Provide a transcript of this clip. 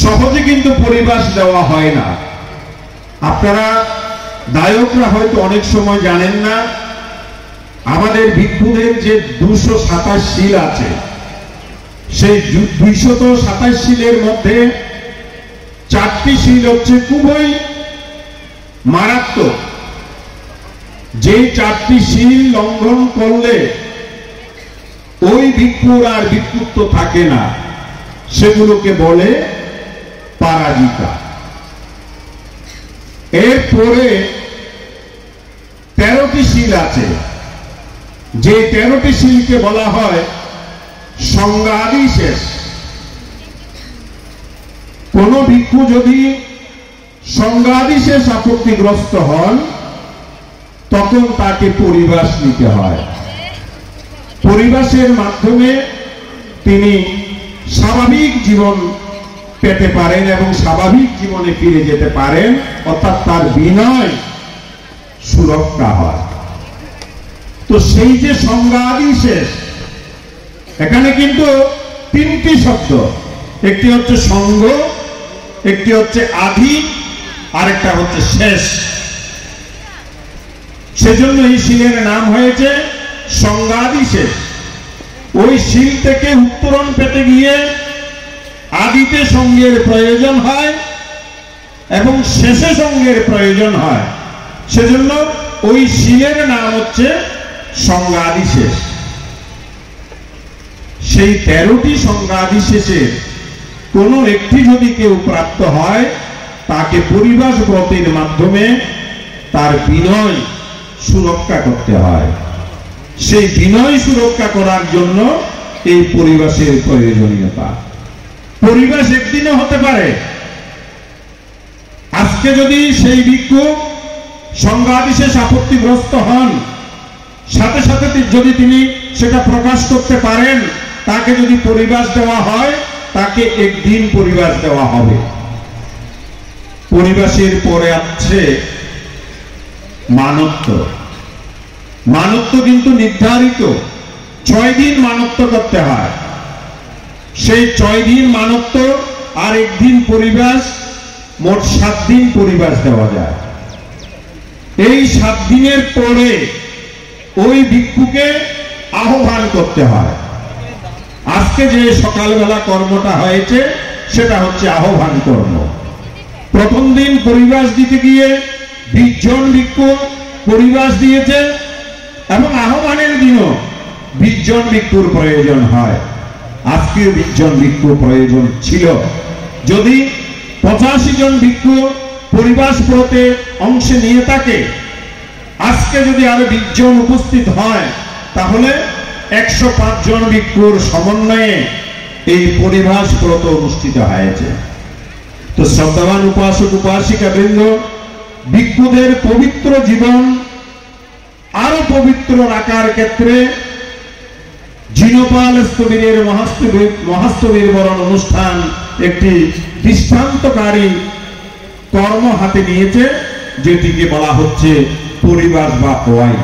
সহজে কিন্তু পরিবাস দেওয়া হয় না। আপনারা দায়করা হয়তো অনেক সময় জানেন না, আমাদের ভিক্ষুদের যে 227 শিল আছে, সেই 227 শিলের মধ্যে 4টি শিল হচ্ছে খুবই মারাত্মক। যে 4টি শিল লঙ্ঘন করলে ওই ভিক্ষুর আর ভিক্ষুত্ব থাকে না, সেগুলোকে বলে পারাজিতা। এরপরে 13টি শিল আছে, যে 13টি শিলকে বলা হয় সংজ্ঞাদিশেষ। কোন ভিক্ষু যদি সংজ্ঞাদিশেষ আপত্তিগ্রস্ত হন, তখন তাকে পরিবাস নিতে হয়। পরিবাসের মাধ্যমে তিনি স্বাভাবিক জীবন পেতে পারেন এবং স্বাভাবিক জীবনে ফিরে যেতে পারেন, অর্থাৎ তার বিনয় সুরক্ষা হয়। তো সেই যে সংজ্ঞাদিশেষ, এখানে কিন্তু 3টি শব্দ, একটি হচ্ছে সঙ্গ, একটি হচ্ছে আদি, আর একটা হচ্ছে শেষ। সেজন্য এই শিলের নাম হয়েছে সংজ্ঞাদিশেষ। ওই শিল থেকে উত্তরণ পেতে গিয়ে আদিতে সঙ্গের প্রয়োজন হয় এবং শেষে সঙ্গের প্রয়োজন হয়, সেজন্য ওই শিলের নাম হচ্ছে সংজ্ঞাদিশেষ। সেই 13টি সংজ্ঞাদিশেষের কোন একটি যদি কেউ প্রাপ্ত হয়, তাকে পরিবাস ব্রতের মাধ্যমে তার বিনয় সুরক্ষা করতে হয়। সেই বিনয় সুরক্ষা করার জন্য এই পরিবাসের প্রয়োজনীয়তা। পরিবাস একদিনও হতে পারে। আজকে যদি সেই ভিক্ষু সংজ্ঞাদিশেষ আপত্তিগ্রস্ত হন, সাথে সাথে যদি তিনি সেটা প্রকাশ করতে পারেন, তাকে যদি পরিবাস দেওয়া হয়, তাকে একদিন পরিবাস দেওয়া হবে। পরিবাসের পরে আছে মানত্ব। মানত্ব কিন্তু নির্ধারিত, 6 দিন মানত্ব করতে হয়। সেই 6 দিন মানত্ব আর একদিন পরিবাস, মোট 7 দিন পরিবাস দেওয়া যায়। এই 7 দিনের পরে ওই ভিক্ষুকে আহ্বান করতে হয়। আজকে যে সকালবেলা কর্মটা হয়েছে, সেটা হচ্ছে আহ্বান কর্ম। প্রথম দিন পরিবাস দিতে গিয়ে 20 জন ভিক্ষু পরিবাস দিয়েছে এবং আহ্বানের দিনও 20 জন ভিক্ষুর প্রয়োজন হয়। আজকেও 20 জন ভিক্ষুর প্রয়োজন ছিল। যদি 85 জন ভিক্ষু পরিবাস ব্রতে অংশে নিয়ে থাকে, আজকে যদি আরো 20 জন উপস্থিত হয়, তাহলে 105 জন ভিক্ষুর সমন্বয়ে এই পরিবাস ব্রত অনুষ্ঠিত হয়েছে। তো শ্রদ্ধাবান উপাসক উপাসিকা বৃন্দ, ভিক্ষুদের পবিত্র জীবন আরো পবিত্র রাখার ক্ষেত্রে জিনপাল স্থবিরের মহাস্থবির বরণ অনুষ্ঠান একটি দৃষ্টান্তকারী কর্ম হাতে নিয়েছে, যেটিকে বলা হচ্ছে পরিবাস বা ওয়াই।